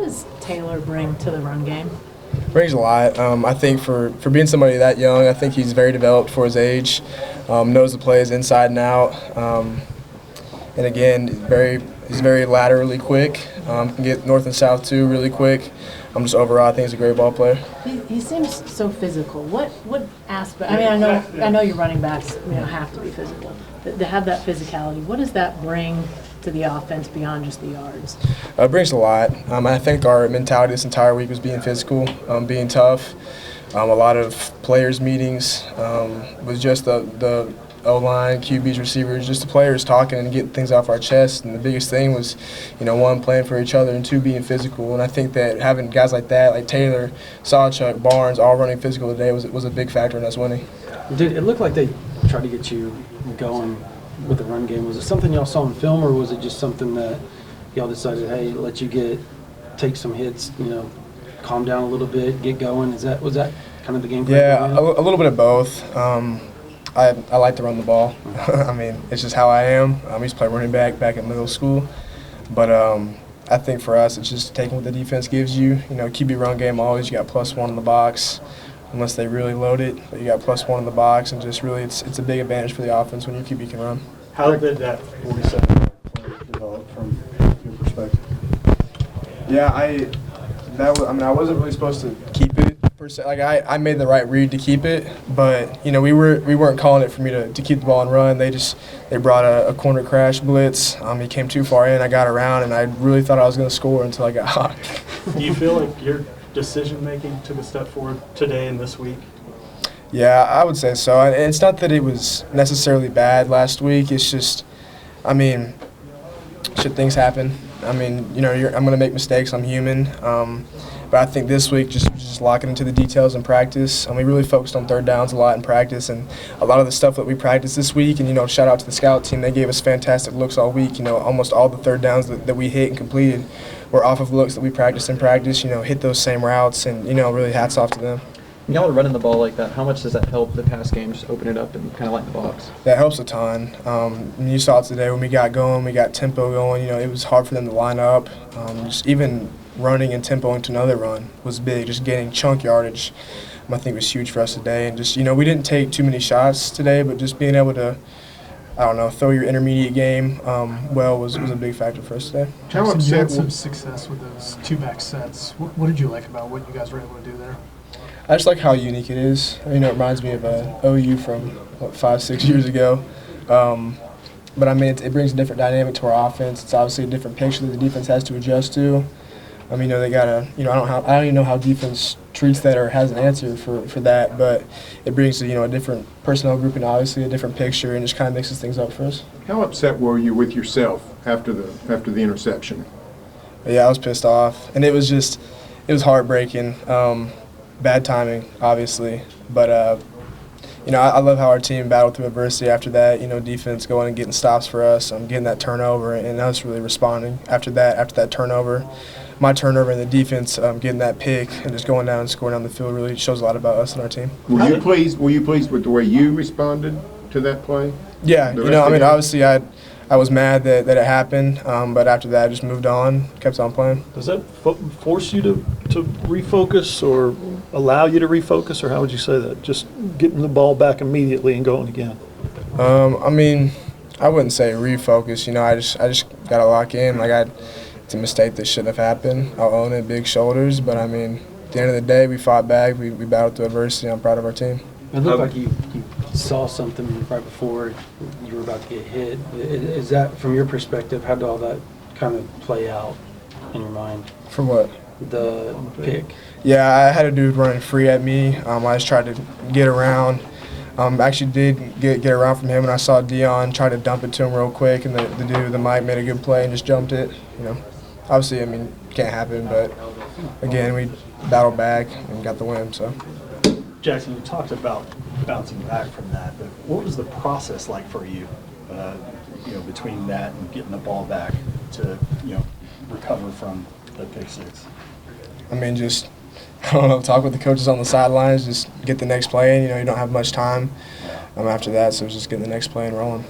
does Taylor bring to the run game? Brings a lot. I think for being somebody that young, I think he's very developed for his age, knows the plays inside and out, and again, he's very laterally quick, can get north and south too really quick. Just overall, I think he's a great ball player. He seems so physical. What aspect? I mean, I know your running backs have to be physical. To have that physicality, what does that bring to the offense beyond just the yards? It brings a lot. I think our mentality this entire week was being physical, being tough. A lot of players' meetings was just the O-line, QBs, receivers, just the players talking and getting things off our chest. And the biggest thing was, one, playing for each other, and two, being physical. And I think that having guys like that, like Taylor, Sawchuk, Barnes, all running physical today was a big factor in us winning. Did it look like they tried to get you going with the run game? Was it something y'all saw in film, or was it just something that y'all decided, hey, let you take some hits, calm down a little bit, get going? Was that kind of the game plan? Yeah, a little bit of both. I like to run the ball. I mean, it's just how I am. I used to play running back in middle school. But I think for us, it's just taking what the defense gives you. QB run game, always you got +1 in the box, unless they really load it. But you got +1 in the box, and just really it's a big advantage for the offense when your QB can run. How did that 47 play develop from your perspective? Yeah, I wasn't really supposed to keep it per se. Like I made the right read to keep it, but we weren't calling it for me to keep the ball and run. They brought a corner crash blitz. He came too far in. I got around, and I really thought I was going to score until I got hot. Do you feel like your decision making took a step forward today and this week? Yeah, I would say so. And it's not that it was necessarily bad last week. It's just, should things happen? I'm going to make mistakes. I'm human. But I think this week just locking into the details in practice. We really focused on third downs a lot in practice, and a lot of the stuff that we practiced this week. And shout out to the scout team. They gave us fantastic looks all week. Almost all the third downs that we hit and completed were off of looks that we practiced in practice. Hit those same routes, and really hats off to them. When y'all are running the ball like that, how much does that help the pass game, just open it up and kind of lighten the box? That helps a ton. You saw it today when we got going, we got tempo going. It was hard for them to line up. Just even running and tempo into another run was big. Just getting chunk yardage, I think, was huge for us today. And just, we didn't take too many shots today, but just being able to, throw your intermediate game was a big factor for us today. Jackson, you had some success with those two-back sets. What did you like about what you guys were able to do there? I just like how unique it is. It reminds me of OU from 5-6 years ago. But it brings a different dynamic to our offense. It's obviously a different picture that the defense has to adjust to. They gotta. I don't even know how defense treats that or has an answer for that. But it brings a different personnel group and obviously a different picture, and just kind of mixes things up for us. How upset were you with yourself after the interception? Yeah, I was pissed off, and it was heartbreaking. Bad timing, obviously, but I love how our team battled through adversity after that. Defense going and getting stops for us, getting that turnover, and us really responding after that turnover. My turnover and the defense getting that pick and just going down and scoring down the field really shows a lot about us and our team. Were you pleased with the way you responded to that play? Yeah, obviously I was mad that it happened, but after that I just moved on, kept on playing. Does that force you to refocus or allow you to refocus, or how would you say that? Just getting the ball back immediately and going again? I wouldn't say refocus. I just got to lock in. It's a mistake that shouldn't have happened. I'll own it, big shoulders, but at the end of the day, we fought back. We battled through adversity. I'm proud of our team. It looked like you saw something right before you were about to get hit. Is that, from your perspective, how did all that kind of play out in your mind? For what? The pick. Yeah, I had a dude running free at me. I just tried to get around. Actually did get around from him, and I saw Dion try to dump it to him real quick, and the dude with the mic made a good play and just jumped it. Obviously, can't happen, but again, we battled back and got the win. So. Jackson, you talked about bouncing back from that, but what was the process like for you, between that and getting the ball back to, recover from the pick six? Just, talk with the coaches on the sidelines, just get the next play in. You don't have much time after that, so it's just getting the next play and rolling.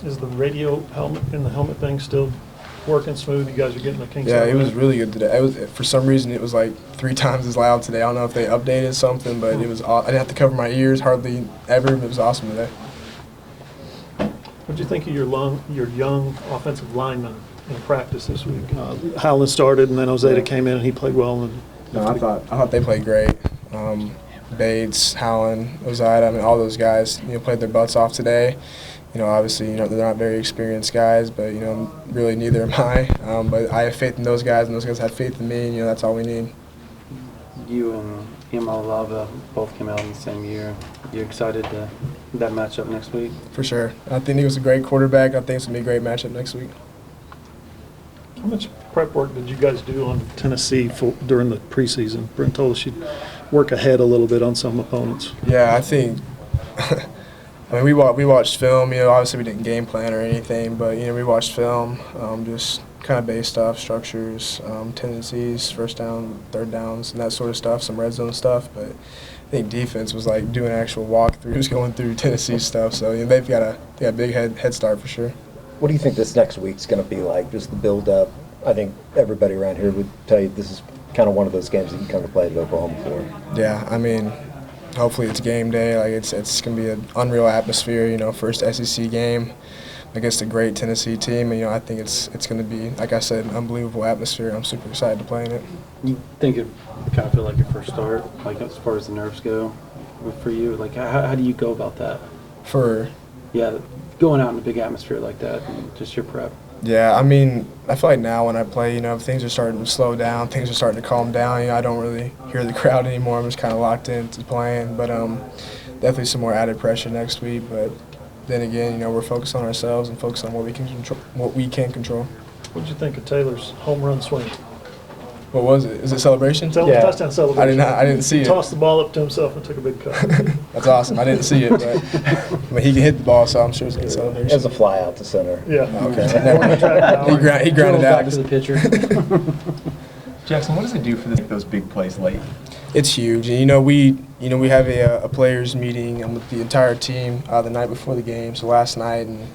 Is the radio helmet and the helmet thing still working smooth? You guys are getting the kinks Yeah, out it of was really good today. It was, for some reason, it was like 3 times as loud today. I don't know if they updated something, but it was. I didn't have to cover my ears hardly ever. It was awesome today. What'd you think of your young offensive lineman in practice this week? Howland started, and then Ozeta came in, and he played well. And No, I thought they played great. Bates, Howland, Ozida, I mean, all those guys, played their butts off today. Obviously, they're not very experienced guys, but, really neither am I. But I have faith in those guys, and those guys have faith in me, and, that's all we need. You and Imalava both came out in the same year. You excited to that matchup next week? For sure. I think he was a great quarterback. I think it's going to be a great matchup next week. how much prep work did you guys do on Tennessee during the preseason? Brent told us she'd work ahead a little bit on some opponents. Yeah, I think I mean, we watched film. Obviously we didn't game plan or anything, but we watched film, just kind of base stuff, structures, tendencies, first down, third downs, and that sort of stuff. Some red zone stuff, but I think defense was like doing actual walkthroughs, going through Tennessee stuff. So they've got a big head start for sure. What do you think this next week's going to be like? Just the build-up. I think everybody around here would tell you this is kind of one of those games that you come to play at Oklahoma for. Yeah, I mean, hopefully it's game day. Like it's going to be an unreal atmosphere. First SEC game against a great Tennessee team. And, I think it's going to be, like I said, an unbelievable atmosphere. I'm super excited to play in it. You think it kind of feel like your first start, like as far as the nerves go, for you? Like how do you go about that? Yeah, going out in a big atmosphere like that, and just your prep. Yeah, I mean, I feel like now when I play, things are starting to slow down, things are starting to calm down. I don't really hear the crowd anymore. I'm just kind of locked into playing. But definitely some more added pressure next week. But then again, we're focused on ourselves and focused on what we can control. What did you think of Taylor's home run swing? What was it? Is it celebration? Touchdown celebration. I didn't see it. He tossed the ball up to himself and took a big cut. That's awesome. I didn't see it, but he can hit the ball, so I'm sure it's a good celebration. It was a fly out to center. Yeah. Okay. He grounded out. Back to the pitcher. Jackson, what does it do for those big plays late? It's huge. And, we have a players meeting with the entire team the night before the game, so last night, and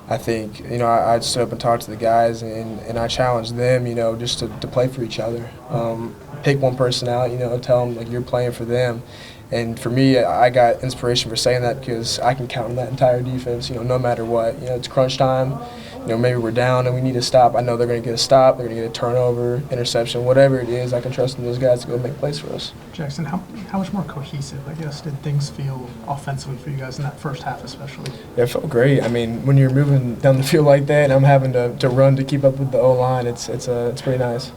I think, I stood up and talked to the guys, and I challenged them, just to play for each other. Pick one person out, tell them, like, you're playing for them. And for me, I got inspiration for saying that because I can count on that entire defense, no matter what. It's crunch time. Maybe we're down and we need a stop. I know they're going to get a stop. They're going to get a turnover, interception, whatever it is. I can trust in those guys to go make plays for us. Jackson, how much more cohesive, I guess, did things feel offensively for you guys in that first half especially? Yeah, it felt great. I mean, when you're moving down the field like that and I'm having to run to keep up with the O-line, it's pretty nice.